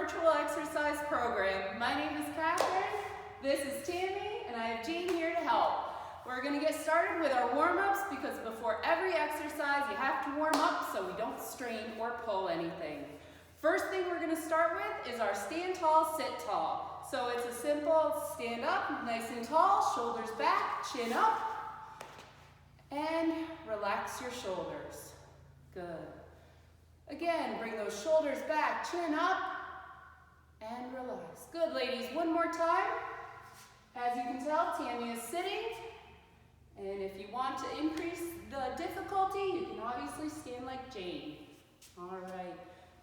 virtual exercise program. My name is Catherine, this is Tammy, and I have Jean here to help. We're going to get started with our warm-ups because before every exercise you have to warm up so we don't strain or pull anything. First thing we're going to start with is our stand tall, sit tall. So it's a simple stand up, nice and tall, shoulders back, chin up, and relax your shoulders. Good. Again, bring those shoulders back, chin up, and relax. Good, ladies. One more time. As you can tell, Tammy is sitting. And if you want to increase the difficulty, you can obviously stand like Jane. All right.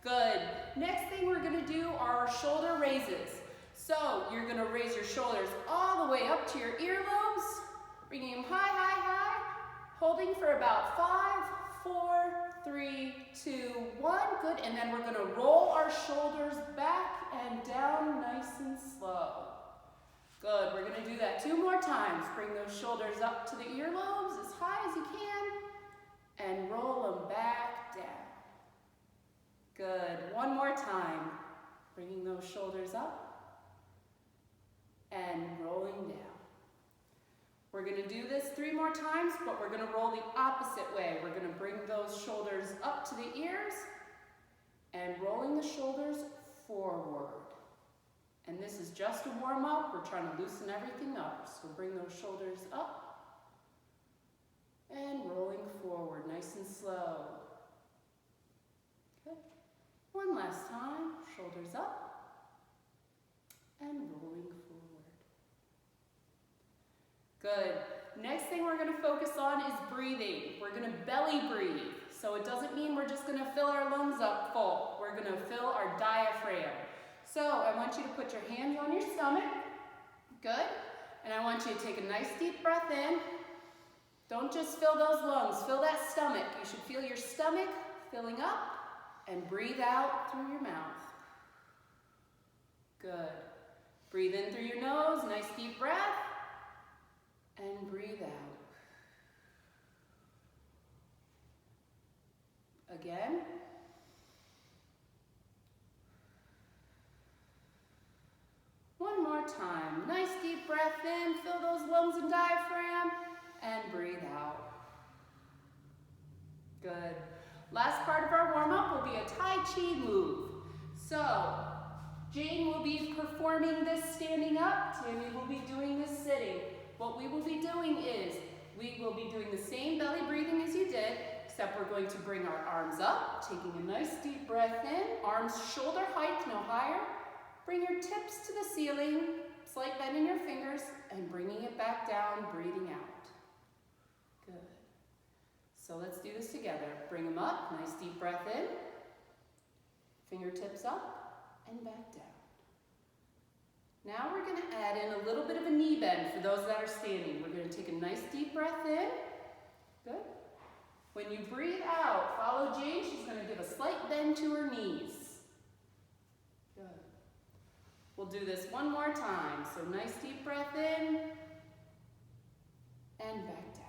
Good. Next thing we're going to do are our shoulder raises. So you're going to raise your shoulders all the way up to your earlobes, bringing them high, high, high, holding for about 5, 4, 3, 2, 1. Good. And then we're going to roll our shoulders back and down nice and slow. Good. We're going to do that 2 more times. Bring those shoulders up to the earlobes as high as you can and roll them back down. Good. One more time. Bringing those shoulders up and rolling down. We're going to do this 3 more times, but we're going to roll the opposite way. We're going to bring those shoulders up to the ears and rolling the shoulders forward. And this is just a warm-up. We're trying to loosen everything up. So bring those shoulders up and rolling forward, nice and slow. Good. One last time. Shoulders up and rolling forward. Good. Next thing we're going to focus on is breathing. We're going to belly breathe. So it doesn't mean we're just going to fill our lungs up full. We're going to fill our diaphragm. So I want you to put your hands on your stomach. Good. And I want you to take a nice deep breath in. Don't just fill those lungs, fill that stomach. You should feel your stomach filling up and breathe out through your mouth. Good. Breathe in through your nose, nice deep breath, and breathe out. Again. One more time. Nice deep breath in, fill those lungs and diaphragm, and breathe out. Good. Last part of our warm-up will be a Tai Chi move. So, Jane will be performing this standing up. Tammy will be doing this sitting. What we will be doing is, we will be doing the same belly breathing as you did, except we're going to bring our arms up, taking a nice deep breath in, arms shoulder height, no higher. Bring your tips to the ceiling, slight bend in your fingers, and bringing it back down, breathing out. Good. So let's do this together. Bring them up, nice deep breath in, fingertips up, and back down. Now we're going to add in a little bit of a knee bend for those that are standing. We're going to take a nice deep breath in. Good. When you breathe out, follow Jane. She's going to give a slight bend to her knees. Good. We'll do this 1 more time. So nice deep breath in and back down.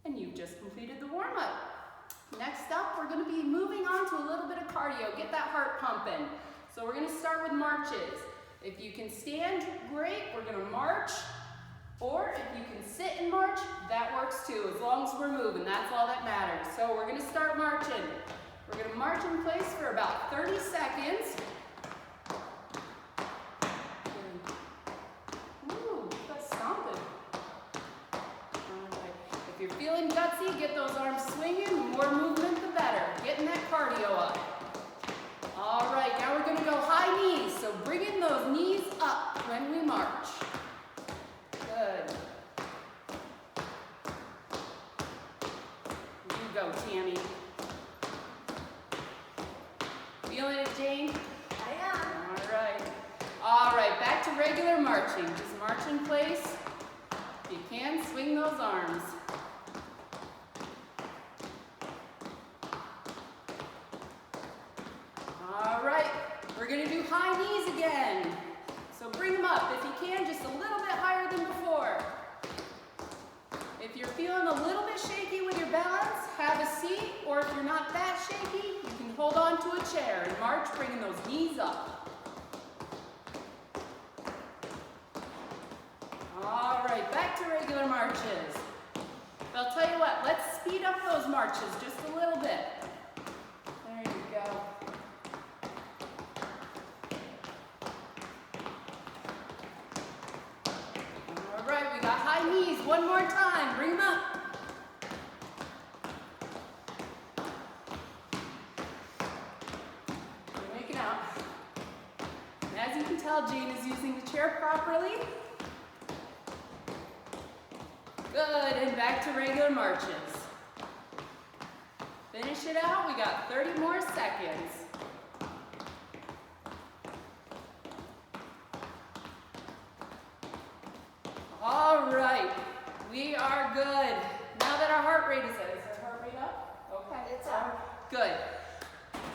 And you've just completed the warm-up. Next up, we're going to be moving on to a little bit of cardio. Get that heart pumping. So we're going to start with marches. If you can stand, great. We're going to march. Or if you can sit and march, that works too. As long as we're moving, that's all that matters. So we're going to start marching. We're going to march in place for about 30 seconds. Ooh, that's stomping. All right. If you're feeling gutsy, get those arms swinging. The more movement, the better. Getting that cardio up. All right, now we're going to go high knees. So bring in those knees up when we march. Good. You go, Tammy. Feeling it, Jane? I am. All right. All right, back to regular marching. Just march in place. If you can, swing those arms. All right, we're going to do high knees again. So bring them up, if you can, just a little bit higher than before. If you're feeling a little bit shaky with your balance, have a seat, or if you're not that shaky, you can hold on to a chair and march, bringing those knees up. All right, back to regular marches. But I'll tell you what, let's speed up those marches just a little bit. There you go. All right, we got high knees. One more time, bring them up. You're making out. And as you can tell, Jane is using the chair properly. Good, and back to regular marches. Finish it out, we got 30 more seconds. All right, we are good. Now that our heart rate is our heart rate up? Okay, it's up. Good.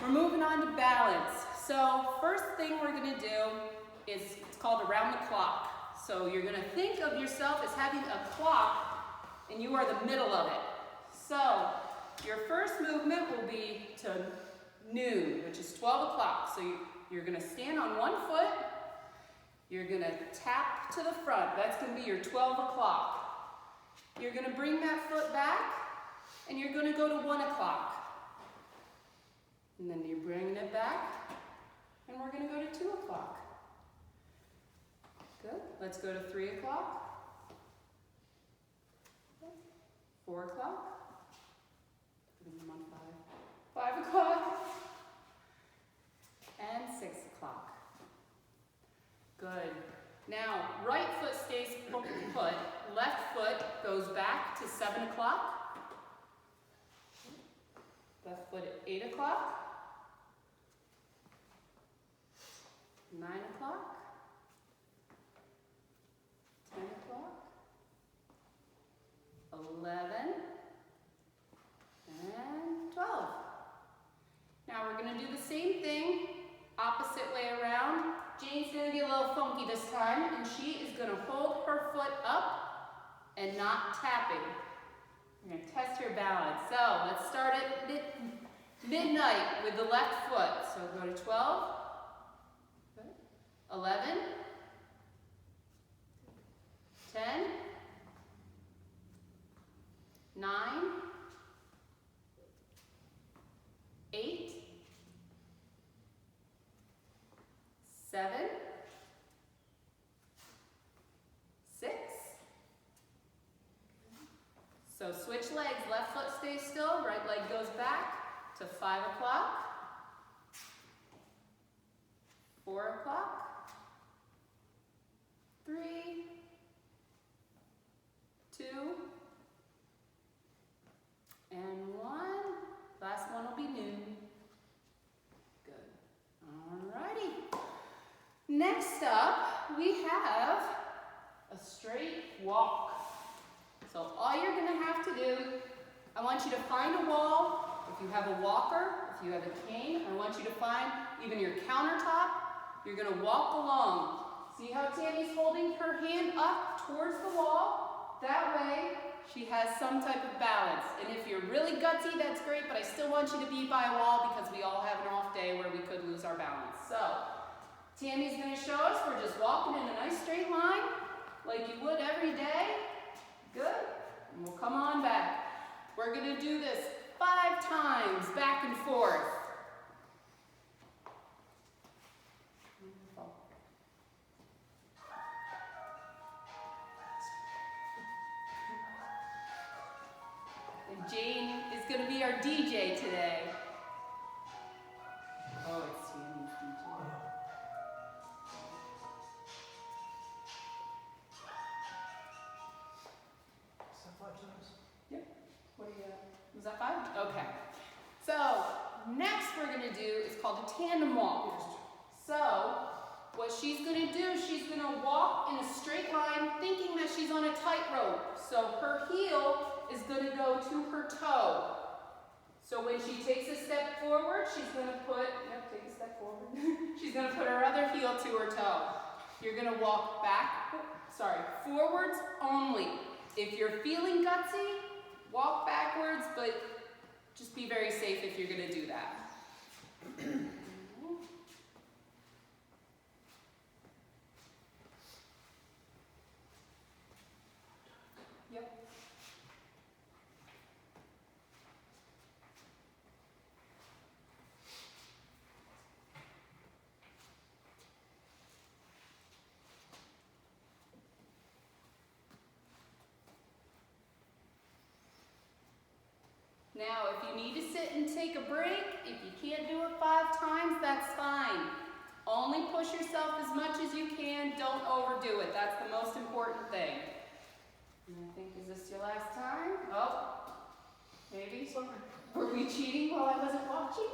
We're moving on to balance. So first thing we're gonna do is, it's called around the clock. So you're gonna think of yourself as having a clock and you are the middle of it. So your first movement will be to noon, which is 12 o'clock. So you're gonna stand on one foot, you're gonna tap to the front. That's gonna be your 12 o'clock. You're gonna bring that foot back and you're gonna go to 1 o'clock. And then you're bringing it back and we're gonna go to 2 o'clock. Good, let's go to 3 o'clock. 4 o'clock, 5 o'clock, and 6 o'clock. Good. Now, right foot stays put, left foot goes back to 7 o'clock, left foot at 8 o'clock, 9 o'clock, 10 o'clock, 11, and 12. Now we're going to do the same thing, opposite way around. Jane's going to get a little funky this time, and she is going to hold her foot up and not tapping. You're going to test your balance. So let's start at midnight with the left foot. So go to 12, 11, 10, 9, 8, 7, 6. So switch legs, left foot stays still, right leg goes back to 5 o'clock, 4 o'clock, 3, 2, and 1. Last one will be noon. Good. Alrighty. Next up, we have a straight walk. So all you're going to have to do, I want you to find a wall. If you have a walker, if you have a cane, I want you to find even your countertop. You're going to walk along. See how Tammy's holding her hand up towards the wall? That way, she has some type of balance. And if you're really gutsy, that's great, but I still want you to be by a wall because we all have an off day where we could lose our balance. So, Tammy's going to show us. We're just walking in a nice straight line like you would every day. Good. And we'll come on back. We're going to do this 5 times back and forth. And Jane is going to be our DJ today. Oh, it's Tammy's DJ. Is that 5 times? Yep. What do you got? Was that 5? Okay. So, next we're going to do is called a tandem walk. So, what she's going to do, she's going to walk in a straight line thinking that she's on a tightrope. So, her heel is going to go to her toe. So, when she takes a step forward, she's going to put, take a step forward. She's going to put her other heel to her toe. You're going to walk forwards only. If you're feeling gutsy, walk backwards, but just be very safe if you're going to do that. Yep. Now, if you need to sit and take a break, if you can't do it 5 times, that's fine. Only push yourself as much as you can. Don't overdo it. That's the most important thing. And I think, is this your last time? Oh, maybe. Were we cheating while I wasn't watching?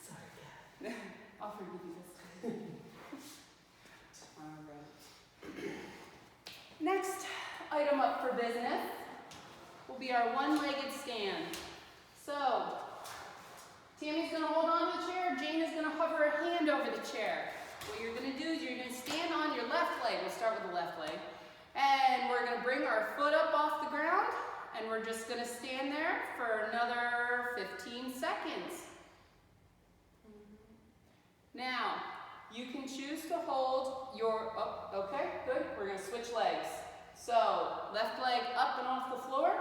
Sorry, Kat. I'll forgive you this time. All right. Next item up for business will be our one-legged stand. So, Tammy's going to hold on to the chair. Jane is going to hover a hand over the chair. What you're going to do is you're going to stand on your left leg. We'll start with the left leg. And we're going to bring our foot up off the ground. And we're just going to stand there for another 15 seconds. Now, you can choose to hold your, oh, okay, good. We're going to switch legs. So, left leg up and off the floor.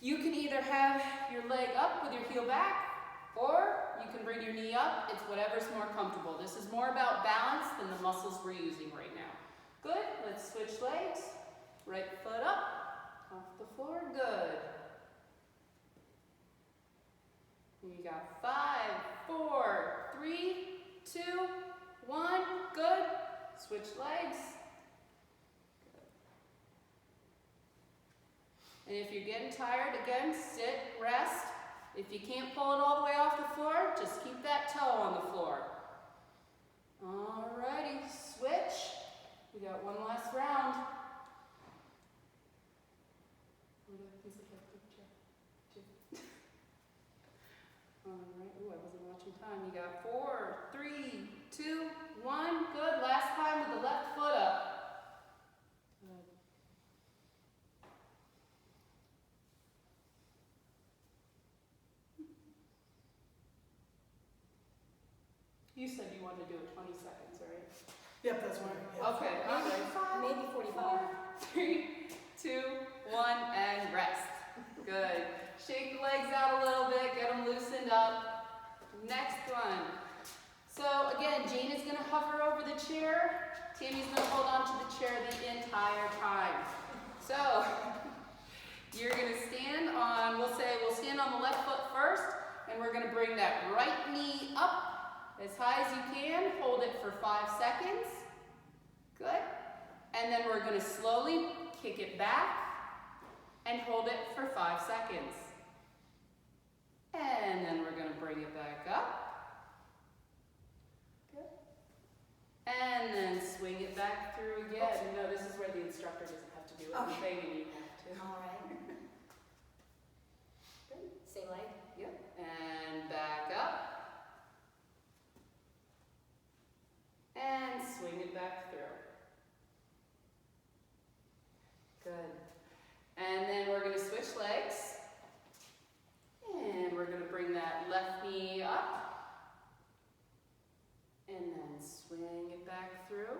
You can either have your leg up with your heel back, or you can bring your knee up. It's whatever's more comfortable. This is more about balance than the muscles we're using right now. Good, let's switch legs. Right foot up, off the floor, good. And you got 5, 4, 3, 2, 1, good. Switch legs. And if you're getting tired, again, sit, rest. If you can't pull it all the way off the floor, just keep that toe on the floor. Alrighty, switch. We got one last round. Alright, ooh, I wasn't watching time. You got 4, 3, 2, 1, good. Last time with the left foot up. You said you wanted to do it 20 seconds, right? Yep, that's fine. Yeah. Okay, all right. Maybe 45. 4, 3, 2, 1, and rest. Good. Shake the legs out a little bit, get them loosened up. Next one. So again, Jane is going to hover over the chair. Tammy's going to hold on to the chair the entire time. So you're going to stand on, we'll stand on the left foot first, and we're going to bring that right knee up as high as you can. Hold it for 5 seconds. Good. And then we're going to slowly kick it back and hold it for 5 seconds. And then we're going to bring it back up. Good. And then swing it back through again. And no, this is where the instructor doesn't have to do anything and you have to. All right. Good. Same leg. Yep. And back up. And swing it back through. Good. And then we're going to switch legs. And we're going to bring that left knee up. And then swing it back through.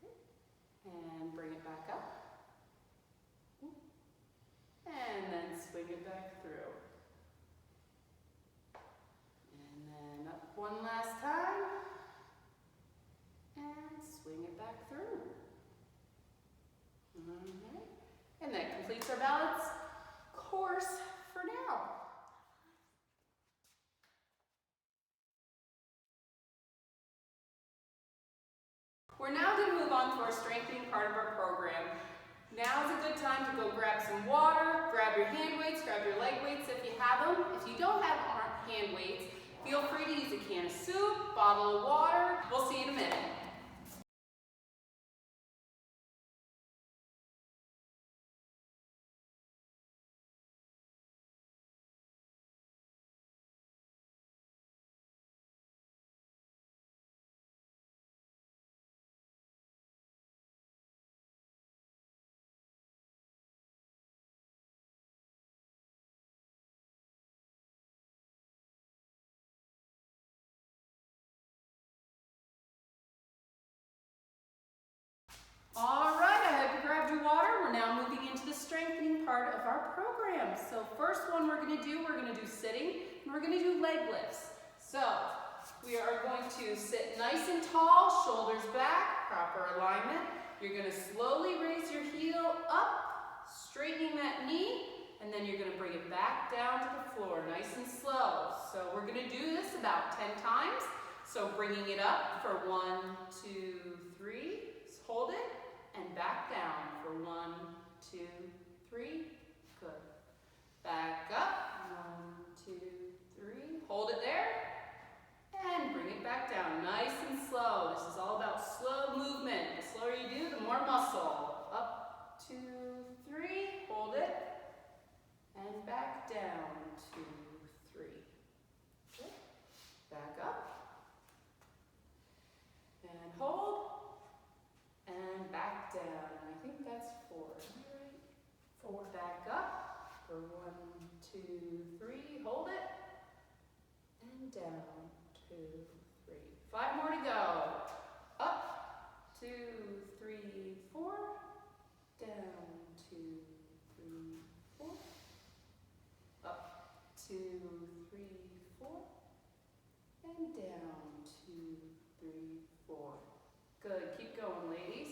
Okay. And bring it back up. And then swing it back through. And then up one last time. And swing it back through. Okay. And that completes our balance course for now. We're now going to move on to our strengthening part of our program. Now is a good time to go grab some water, grab your hand weights, grab your leg weights if you have them. If you don't have hand weights, feel free to use a can of soup, bottle of water. We'll see you in a minute. of our program. So first one we're gonna do sitting, and we're gonna do leg lifts. So we are going to sit nice and tall, shoulders back, proper alignment. You're gonna slowly raise your heel up, straightening that knee, and then you're gonna bring it back down to the floor, nice and slow. So we're gonna do this about 10 times. So bringing it up for 1, 2, 3, hold it, and back down for 1, 2, 3, good. Back up, 1, 2, 3, hold it there, and bring it back down, nice and slow. This is all about slow movement. The slower you do, the more muscle. Up, 2, 3, hold it, and back down, 2, 3. Good. Back up, and hold, and back down. I think that's 4, right? 4. Back up for 1, 2, 3, hold it, and down, 2, 3. 5 more to go. Up, 2, 3, 4, down, 2, 3, 4, up, 2, 3, 4, and down, 2, 3, 4. Good, keep going, ladies.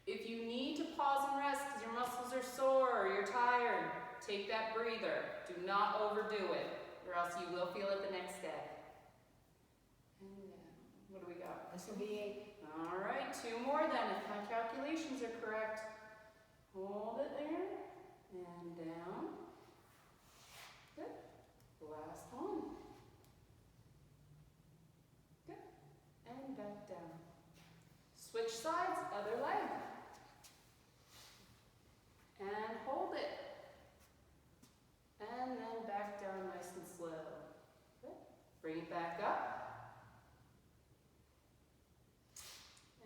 If you need to pause and rest because your muscles are sore or you're tired, take that breather. Do not overdo it, or else you will feel it the next day. And what do we got? This will be 8. All right, 2 more then, if my calculations are correct. Hold it there, and down. Good. Last one. Good. And back down. Switch sides, other leg. And hold it. And then back down nice and slow. Good. Bring it back up.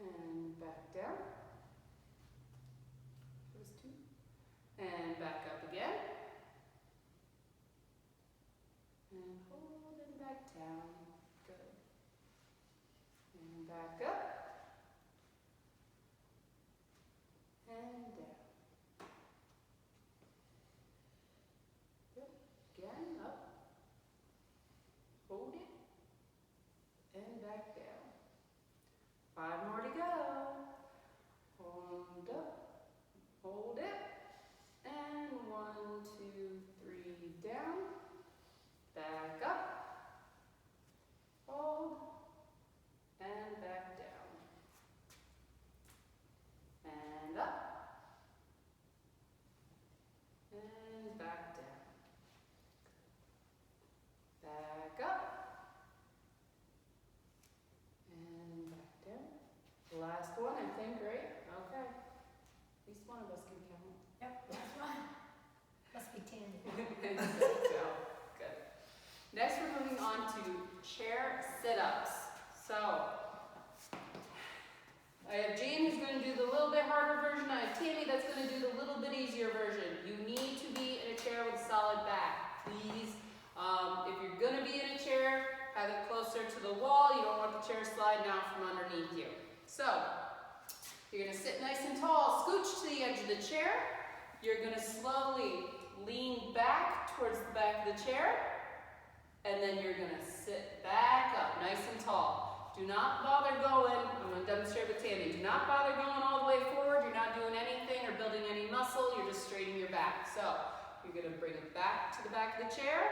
And back down. Those 2. And back up again. And hold and back down. Good. And back up. And down. Good. Again, up. Hold it. And back down. 5 more to go. Hold up. Hold it. And 1, 2, 3, down. Back up. Hold. And back down. And up. And back down. Back up. And back down. Last one, I think, right? Okay. At least one of us can count. Yep, that's one. Must be 10. So, good. Next, we're moving on to chair sit-ups. So, I have Jane who's going to do the little bit harder version. I have Tammy that's going to do the little bit easier version. You need to be in a chair with a solid back, please. If you're going to be in a chair, have it closer to the wall. You don't want the chair sliding out from underneath you. So, you're going to sit nice and tall, scooch to the edge of the chair. You're going to slowly lean back towards the back of the chair, and then you're going to sit back up, nice and tall. Do not bother going, I'm going to demonstrate with Tammy, do not bother going all the way forward. You're not doing anything or building any muscle, you're just straightening your back. So, you're going to bring it back to the back of the chair,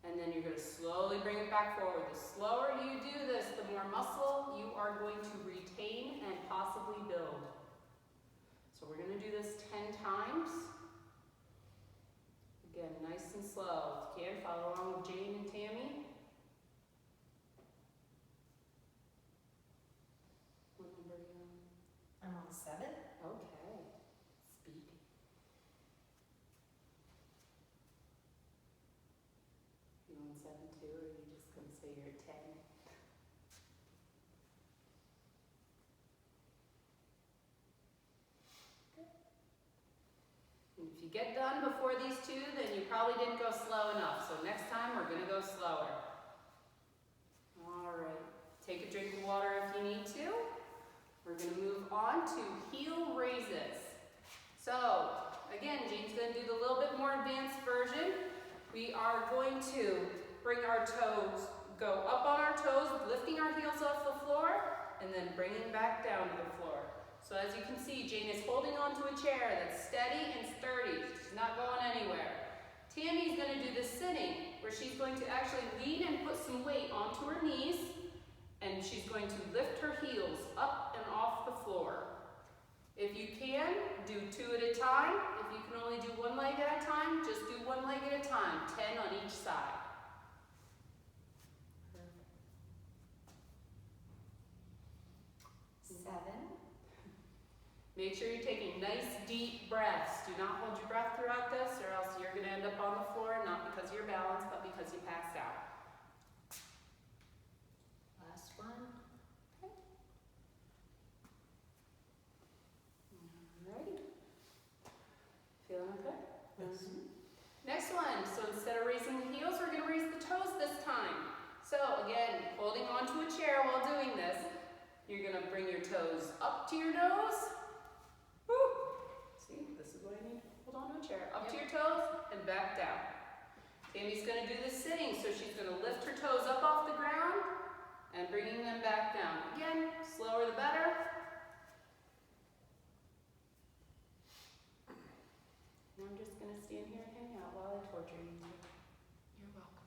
and then you're going to slowly bring it back forward. The slower you do this, the more muscle you are going to retain and possibly build. So we're going to do this 10 times. Again, nice and slow. If you can, follow along with Jane and Tammy. What number are you on? I'm on 7. Okay. Speed. You on 7 too, or are you just going to say you're at 10? And if you get done before these 2, then you probably didn't go slow enough. So next time we're going to go slower. All right. Take a drink of water if you need to. We're going to move on to heel raises. So, again, Jane's going to do more advanced version. We are going to bring our toes, go up on our toes, lifting our heels off the floor, and then bringing back down to the floor. So as you can see, Jane is holding onto a chair that's steady and sturdy. She's not going anywhere. Tammy's going to do the sitting, where she's going to actually lean and put some weight onto her knees, and she's going to lift her heels up and off the floor. If you can, do 2 at a time. If you can only do 1 leg at a time, just do 1 leg at a time, 10 on each side. Seven. Make sure you're taking nice deep breaths. Do not hold your breath throughout this, or else you're going to end up on the floor, not because of your balance, but because you passed out. Last one. Alrighty. Feeling okay? Yes. Next one. So instead of raising the heels, we're going to raise the toes this time. So again, holding onto a chair while doing this, you're going to bring your toes up to your nose. Woo. See, this is what I need. Hold on to a chair. Up to your toes and back down. Tammy's going to do the sitting, so she's going to lift her toes up off the ground and bringing them back down. Again, slower the better. And I'm just going to stand here and hang out while I torture you. You're welcome.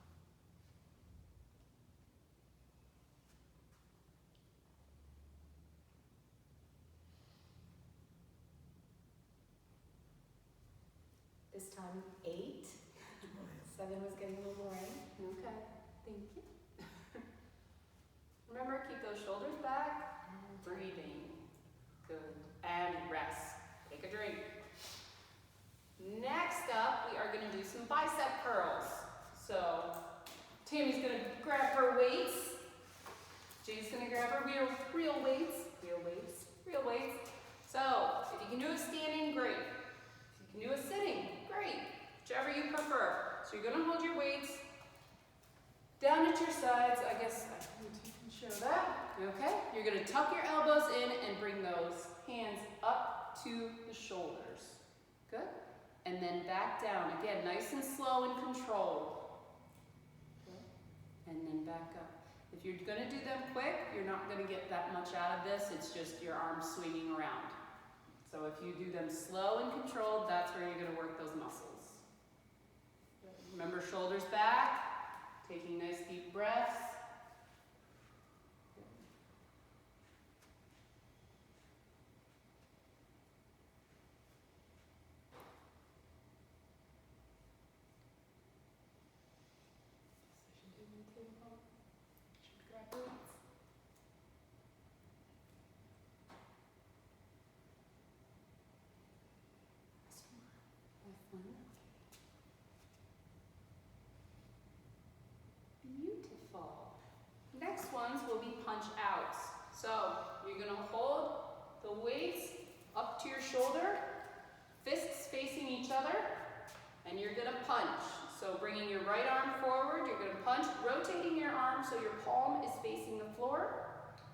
This time 8. 7 was getting a little boring. Okay, thank you. Remember, keep those shoulders back. Breathing. Good. And rest. Take a drink. Next up, we are going to do some bicep curls. So, Tammy's going to grab her weights. Jane's going to grab her real weights. Real weights. So, if you can do a standing, great. If you can do a sitting, great. Whichever you prefer. So you're going to hold your weights down at your sides. I guess I can show that. Okay. You're going to tuck your elbows in and bring those hands up to the shoulders. Good. And then back down. Again, nice and slow and controlled. Good. And then back up. If you're going to do them quick, you're not going to get that much out of this. It's just your arms swinging around. So if you do them slow and controlled, that's where you're going to work those muscles. Remember, shoulders back, taking nice deep breaths. Beautiful. Next ones will be punch outs. So you're going to hold the weights up to your shoulder, fists facing each other, and you're going to punch. So bringing your right arm forward, you're going to punch, rotating your arm so your palm is facing the floor,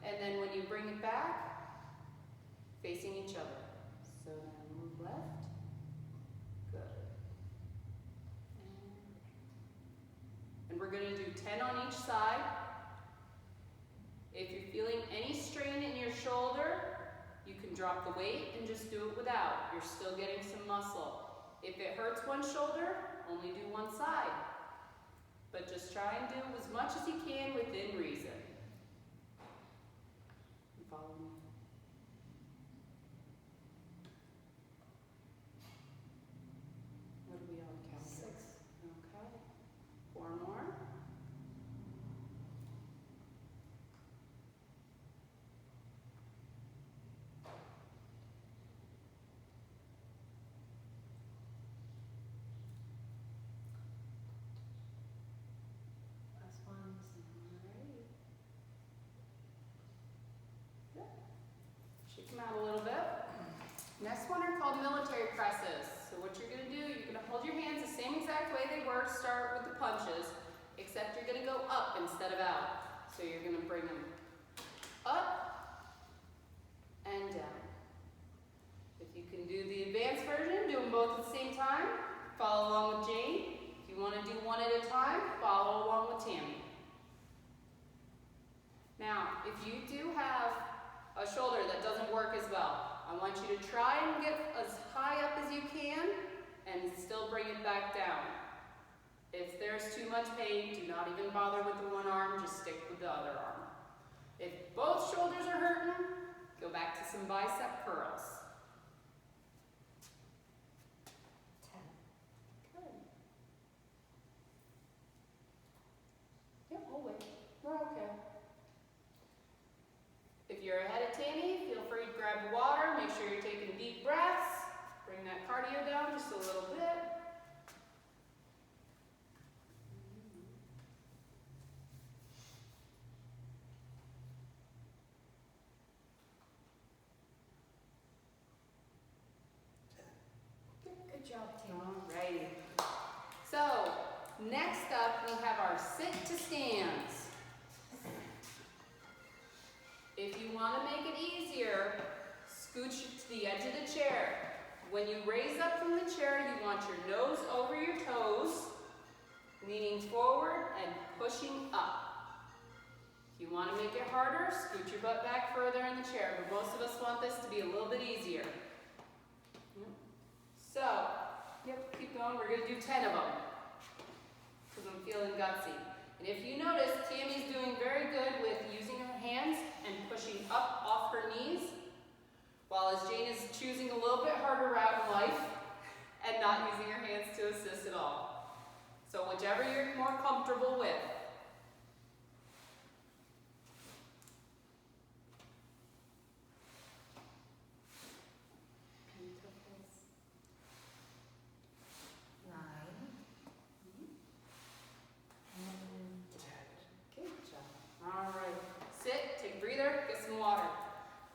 and then when you bring it back, facing each other. So now move left. Good. And we're going to do 10 on each side. If you're feeling any strain in your shoulder, you can drop the weight and just do it without. You're still getting some muscle. If it hurts one shoulder, only do one side. But just try and do as much as you can within reason. Follow me. What are we on count? 6. Okay. 4 more. Last one. Alright. Good. Shake them out a little bit. Next one are called military presses. So what you're going to do, you're going to hold your hands the same exact way they were, start with the punches, except you're going to go up instead of out. So you're going to bring them up and down. If you can do the advanced version, do them both at the same time. follow along with Jane. If you want to do one at a time, follow along with Tammy. Now, if you do have a shoulder that doesn't work as well, I want you to try and get as high up as you can and still bring it back down. If there's too much pain, do not even bother with the one arm, just stick with the other arm. If both shoulders are hurting, go back to some bicep curls. 10. Good. Yep, we'll wait. We're okay. If you're ahead of Tammy, feel free to grab the water. Make sure you're taking deep breaths. Bring that cardio down just a little bit. Good job, Tammy. Alrighty. So, next up we have our sit to stands. If you want to make it easier, scooch to the edge of the chair. When you raise up from the chair, you want your nose over your toes, leaning forward and pushing up. If you want to make it harder, scoot your butt back further in the chair, but most of us want this to be a little bit easier. So, keep going. We're going to do 10 of them because I'm feeling gutsy. And if you notice, Tammy's doing very good with using her hands and pushing up off her knees, while as Jane is choosing a little bit harder route in life and not using her hands to assist at all. So whichever you're more comfortable with.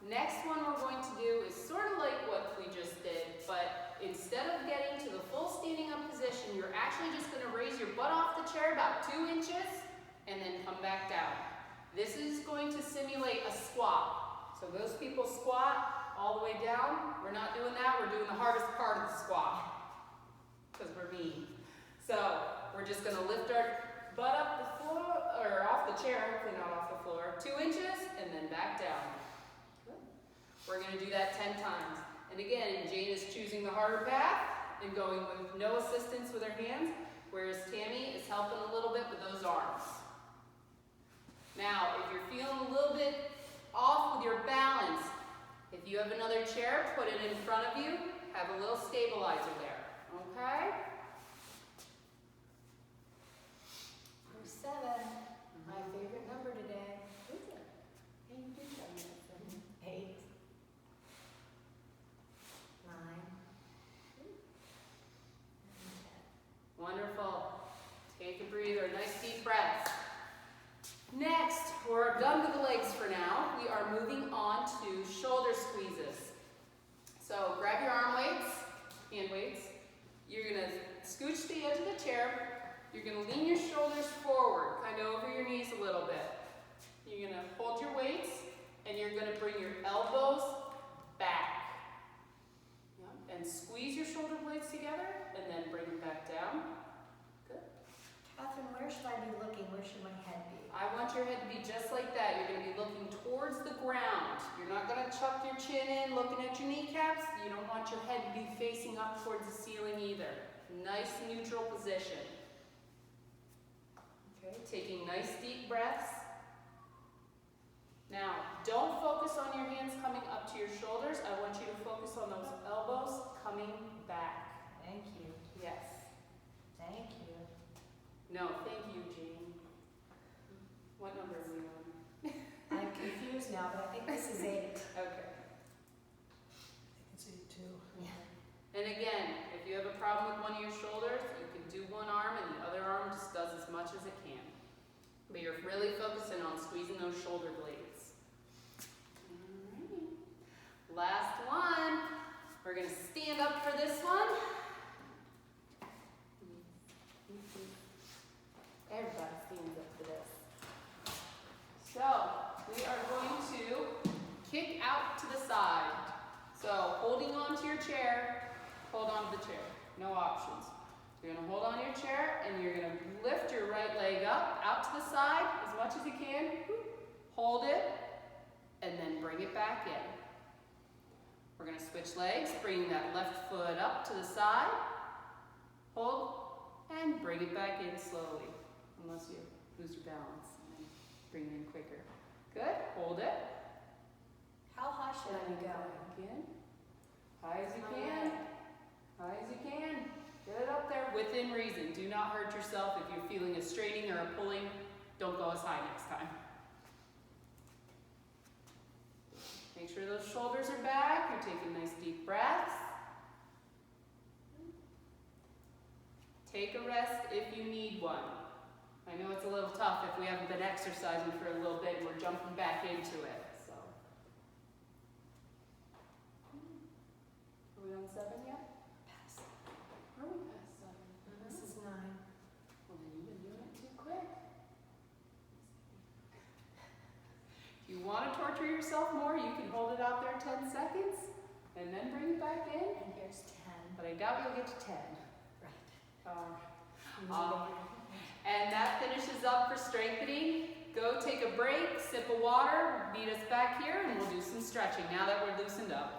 Next one we're going to do is sort of like what we just did, but instead of getting to the full standing up position, you're actually just going to raise your butt off the chair about 2 inches and then come back down. This is going to simulate a squat. So those people squat all the way down. We're not doing that. We're doing the hardest part of the squat because we're mean. So we're just going to lift our butt up the floor, or off the chair, hopefully not off the floor, 2 inches and then back down. We're going to do that 10 times. And again, Jane is choosing the harder path and going with no assistance with her hands, whereas Tammy is helping a little bit with those arms. Now, if you're feeling a little bit off with your balance, if you have another chair, put it in front of you, have a little stabilizer there, okay? Number 7, my favorite number today. Who's it? Hey, you did tell me that. 8, 9, and 10. Wonderful. Take a breather, nice deep breaths. Next, we're done with the legs for now. We are moving on to shoulder squeezes. So grab your arm weights, hand weights. You're going to scooch to the edge of the chair. You're going to lean your shoulders forward, kind of over your knees a little bit. You're going to hold your weights, and you're going to bring your elbows back. Yep. And squeeze your shoulder blades together, and then bring them back down. Good. Catherine, where should I be looking? Where should my head be? I want your head to be just like that. You're going to be looking towards the ground. You're not going to chuck your chin in, looking at your kneecaps. You don't want your head to be facing up towards the ceiling either. Nice neutral position. Okay, taking nice deep breaths. Now, don't focus on your hands coming up to your shoulders. I want you to focus on those elbows coming back. Thank you. Yes. Thank you. No, thank you, Jane. What number are we on? I'm confused now, but I think this is 8. Okay. It's 8 too. Yeah. And again, if you have a problem with one of your shoulders, you can do one arm and the other arm just does as much as it can. But you're really focusing on squeezing those shoulder blades. Alrighty. Last one. We're going to stand up for this one. Everybody stands up for this. So, we are going to kick out to the side. So, holding on to your chair, hold on to the chair. No options. So you're gonna hold on to your chair and you're gonna lift your right leg up, out to the side as much as you can. Hold it, and then bring it back in. We're gonna switch legs, bring that left foot up to the side. Hold, and bring it back in slowly, unless you lose your balance, and then bring it in quicker. Good, hold it. How high should I be going? Again, high as you can, high as you can. Get it up there within reason. Do not hurt yourself. If you're feeling a straining or a pulling, don't go as high next time. Make sure those shoulders are back. You're taking nice deep breaths. Take a rest if you need one. I know it's a little tough if we haven't been exercising for a little bit and we're jumping back into it. So, are we on 7 yet? Pass. Are we past 7? This is 9. Well, then you've been doing it too quick. If you want to torture yourself more, you can hold it out there 10 seconds and then bring it back in. And here's 10. But I doubt you'll get to 10. Right. And that finishes up for strengthening. Go take a break, sip of water, meet us back here, and we'll do some stretching now that we're loosened up.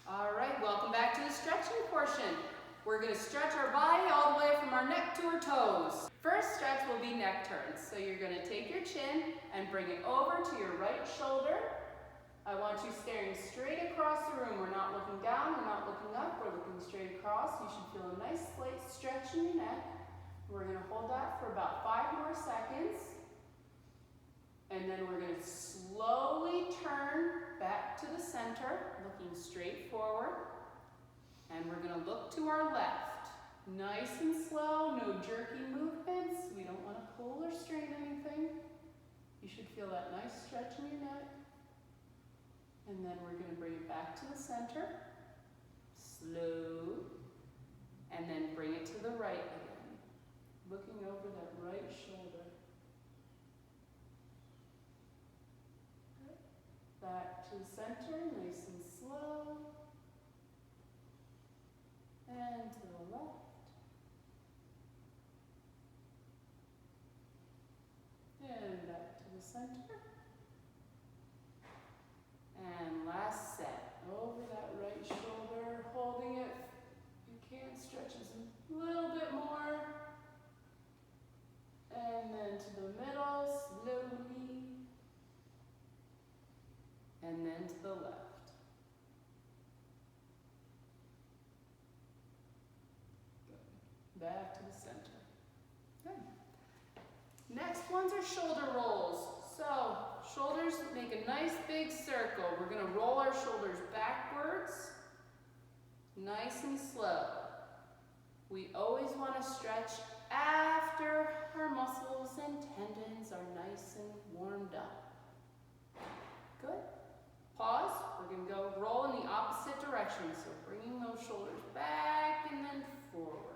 All right, welcome back to the stretching portion. We're going to stretch our body all the way from our neck to our toes. First stretch will be neck turns. So you're going to take your chin and bring it over to your right shoulder. I want you staring straight across the room. We're not looking down, we're not looking up, we're looking straight across. You should feel a nice slight stretch in your neck. We're going to hold that for about 5 more seconds. And then we're going to slowly turn back to the center, looking straight forward. And we're going to look to our left. Nice and slow, no jerky movements. We don't want to pull or strain anything. You should feel that nice stretch in your neck. And then we're going to bring it back to the center. Slow. And then bring it to the right again. Looking over that right shoulder. Back to the center, nice and slow. And to the left. And back to the center. And last set. Over that right shoulder, holding it. You can stretch it a little bit more. And then to the middle, slowly. And then to the left. Good. Back to the center. Good. Next ones are shoulder rolls. So, shoulders make a nice big circle. We're going to roll our shoulders backwards, nice and slow. We always want to stretch after our muscles and tendons are nice and warmed up. Good. Pause. We're going to go roll in the opposite direction. So bringing those shoulders back and then forward.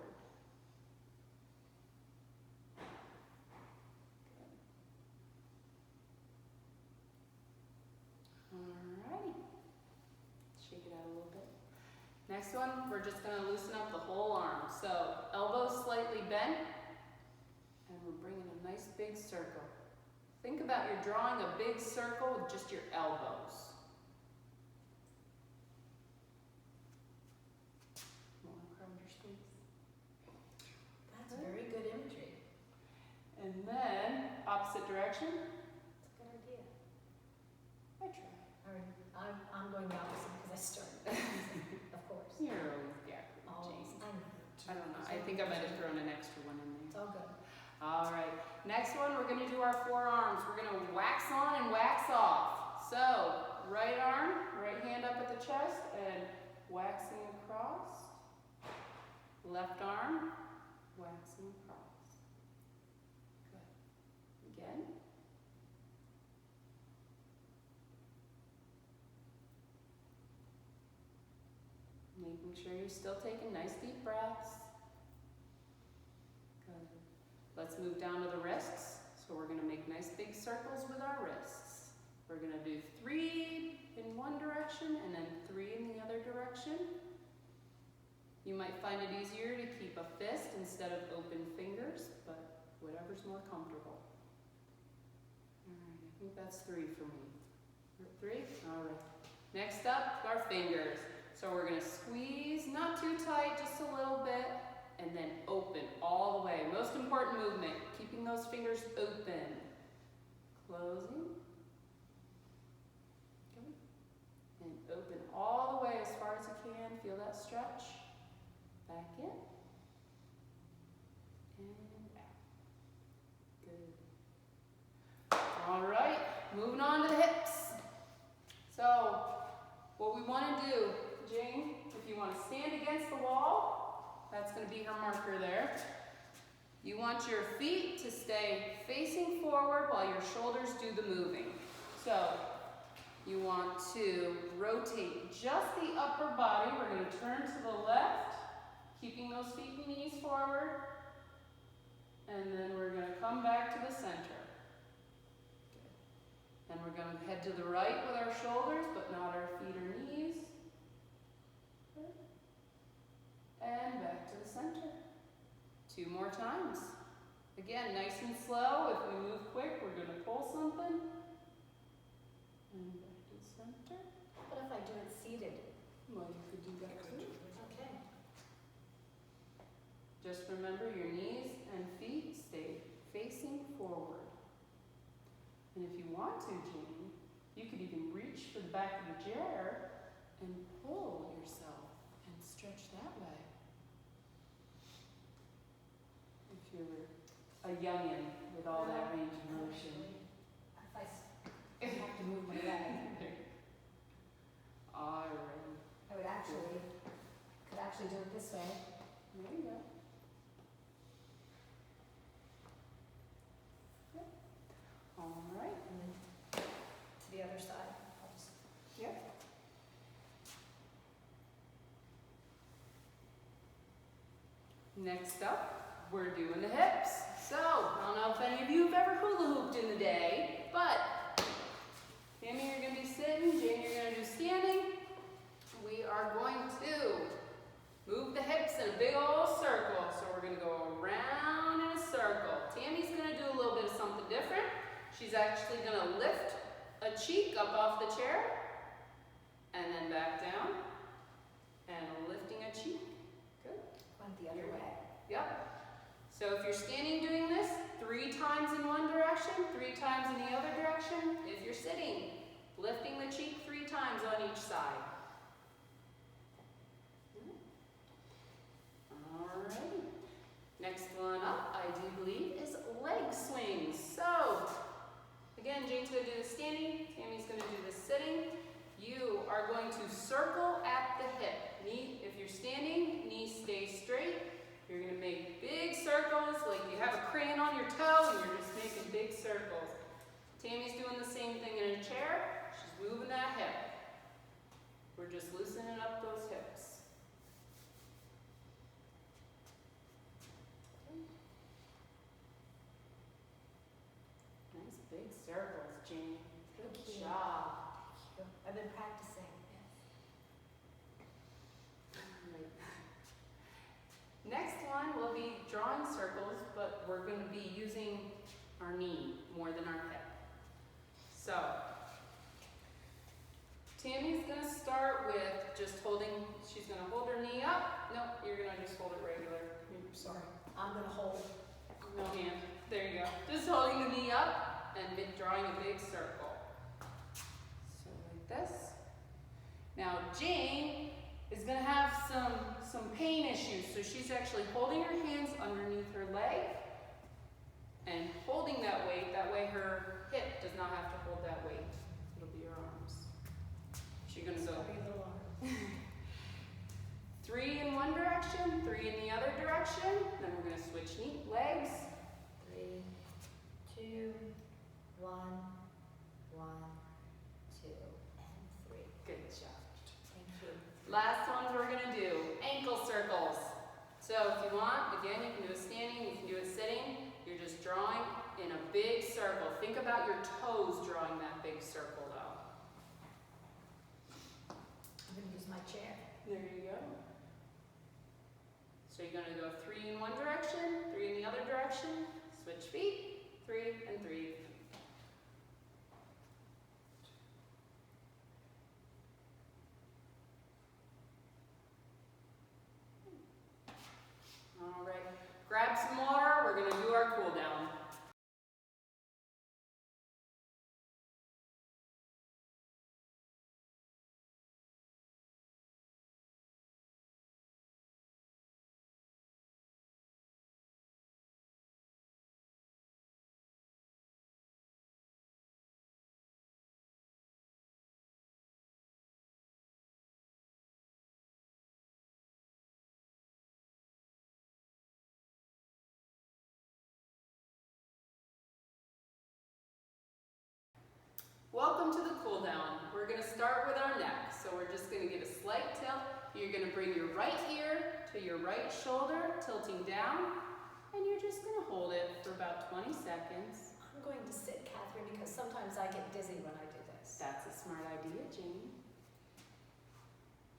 Alrighty. Shake it out a little bit. Next one, we're just going to loosen up the whole arm. So elbows slightly bent. And we're bringing a nice big circle. Think about you're drawing a big circle with just your elbows. That's very good imagery. And then, opposite direction. That's a good idea. I try. I'm going the opposite because I started. Of course. You're always backward, Always. Jane. I know. I don't know. I think I might have thrown an extra one in It's there. all good. All right. Next one, we're going to do our forearms. We're going to wax on and wax off. So, right arm, right hand up at the chest, and waxing across. Left arm, waxing across. Good. Again. Making sure you're still taking nice deep breaths. Good. Let's move down to the wrists. So we're going to make nice big circles with our wrists. We're going to do 3 in one direction and then 3 in the other direction. You might find it easier to keep a fist instead of open fingers, but whatever's more comfortable. All right, I think that's 3 for me. 3? All right. Next up, our fingers. So we're going to squeeze, not too tight, just a little bit, and then open all the way. Most important movement, keeping those fingers open. Closing. Okay. And open all the way as far as you can. Feel that stretch. Back in. And out. Good. All right, moving on to the hips. So, what we want to do, Jane, if you want to stand against the wall, that's going to be her marker there. You want your feet to stay facing forward while your shoulders do the moving. So, you want to rotate just the upper body. We're going to turn to the left, keeping those feet and knees forward. And then we're going to come back to the center. Good. And we're going to head to the right with our shoulders, but not our feet or knees. Good. And back to the center. 2 more times. Again, nice and slow. If we move quick, we're going to pull something. And back to the center. What if I do it seated? Well, you could do that too. Okay. Just remember your knees and feet stay facing forward. And if you want to, Jane, you could even reach for the back of the chair and pull yourself and stretch that way. If you're a youngin' with all that range of motion. If I have to move my leg, All right. I could actually do it this way. There you go. Yep. All right. And then to the other side. I'll just Yep. Next up, we're doing the hips. So, I don't know if any of you have ever hula hooped in the day, but Tammy, you're going to be sitting, Jane, you're going to do standing. We are going to move the hips in a big old circle. So we're going to go around in a circle. Tammy's going to do a little bit of something different. She's actually going to lift a cheek up off the chair and then back down and lifting a cheek. Good. went the other way. Yep. So if you're standing doing this, 3 times in one direction, 3 times in the other direction. If you're sitting, lifting the cheek 3 times on each side. Alrighty. Next one up, I do believe, is leg swings. So, again, Jane's going to do the standing, Tammy's going to do the sitting. You are going to circle at the hip. Knee, if you're standing, knees stay straight. You're going to make big circles, like you have a crayon on your toe, and you're just making big circles. Tammy's doing the same thing in a chair. She's moving that hip. We're just loosening up those hips. Nice big circles, Jane. Good Thank you. job. I've been practicing. Right. Next one will be drawing circles, but we're going to be using our knee more than our hip. So, Tammy's going to start with just holding, she's going to hold her knee up. Nope, you're going to just hold it regular. Sorry. I'm going to hold. No hand. There you go. Just holding the knee up and drawing a big circle. So like this. Now Jane is going to have some pain issues, so she's actually holding her hands underneath her leg and holding that weight. That way her hip does not have to hold that weight. It'll be her arms. She's going to go. Last ones we're gonna do, ankle circles. So if you want, again, you can do it standing, you can do it sitting. You're just drawing in a big circle. Think about your toes drawing that big circle though. I'm gonna use my chair. There you go. So you're gonna go 3 in one direction, 3 in the other direction, switch feet, 3 and 3. All right, grab some water, we're gonna do our cool down. Welcome to the cool down. We're gonna start with our neck. So we're just gonna give a slight tilt. You're gonna bring your right ear to your right shoulder, tilting down, and you're just gonna hold it for about 20 seconds. I'm going to sit, Catherine, because sometimes I get dizzy when I do this. That's a smart idea, Jane.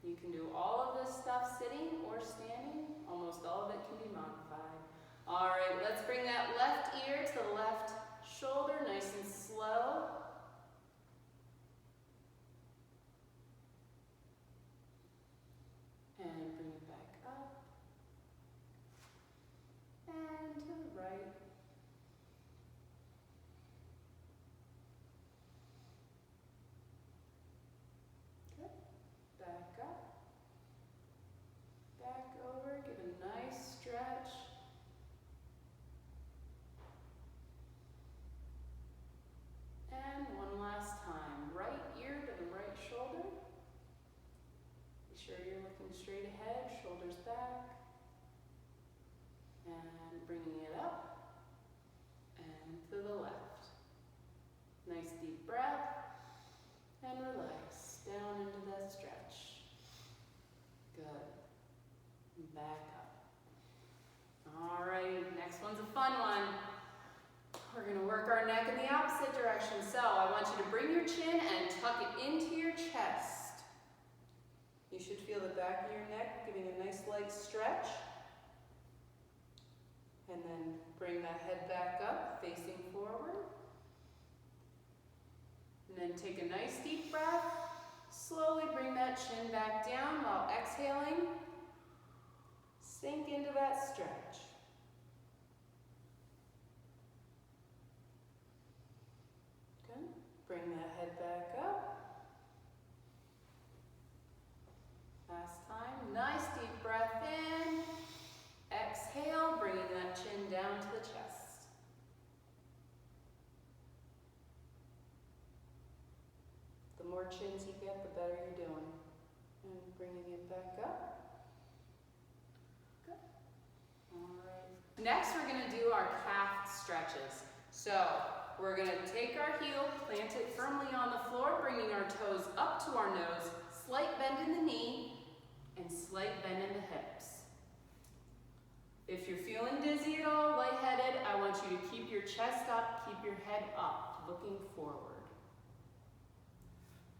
You can do all of this stuff sitting or standing. Almost all of it can be modified. All right, let's bring that left ear to the left shoulder, nice and slow. And bring it back up. And to the right. Good. Back up. Back over. Give a nice stretch. And one last time. Right ear to the right shoulder. Be sure you're looking straight ahead, shoulders back. And bringing it up. And to the left. Nice deep breath. And relax down into that stretch. Good. And back up. All right, next one's a fun one. We're gonna work our neck in the opposite direction. So I want you to bring your chin and tuck it into your chest. You should feel the back of your neck giving a nice light stretch. And then bring that head back up, facing forward. And then take a nice deep breath. Slowly bring that chin back down while exhaling. Sink into that stretch. Good. Bring that head back up. Last time. Nice deep breath in. Exhale, bringing that chin down to the chest. The more chins you get, the better you're doing. And bringing it back up. Good. All right. Next, we're going to do our calf stretches. So, we're going to take our heel, plant it firmly on the floor, bringing our toes up to our nose, slight bend in the knee, and slight bend in the hips. If you're feeling dizzy at all, lightheaded, I want you to keep your chest up, keep your head up, looking forward.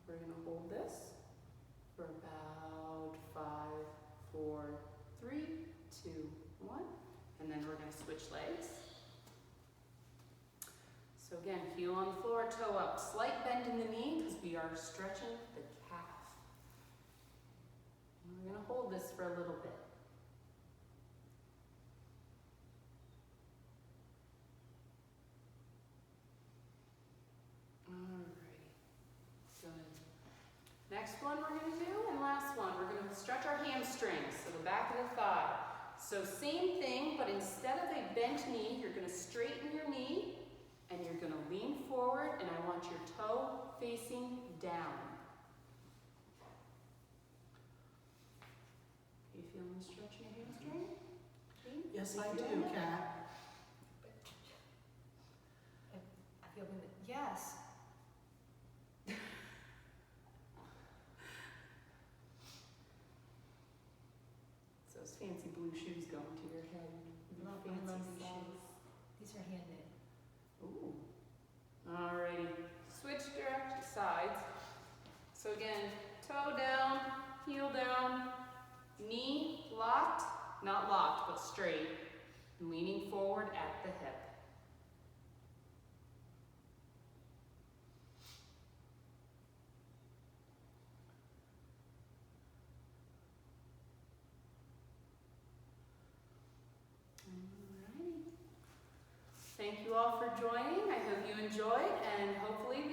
We're going to hold this for about 5, 4, 3, 2, 1, and then we're going to switch legs. So again, heel on the floor, toe up, slight bend in the knee because we are stretching the calf. And we're going to hold this for a little bit. Next one we're going to do, and last one, we're going to stretch our hamstrings, so the back of the thigh. So same thing, but instead of a bent knee, you're going to straighten your knee, and you're going to lean forward, and I want your toe facing down. Are you feeling the stretch in your hamstring? Yes, I do, Kat. I feel really, yes. fancy blue shoes going to your head? Love Fancy these socks. shoes. These are handmade. Ooh. Alrighty. Switch direct sides. So again, toe down, heel down, knee locked, not locked, but straight, leaning forward at the hip. Alrighty. Thank you all for joining. I hope you enjoyed, and hopefully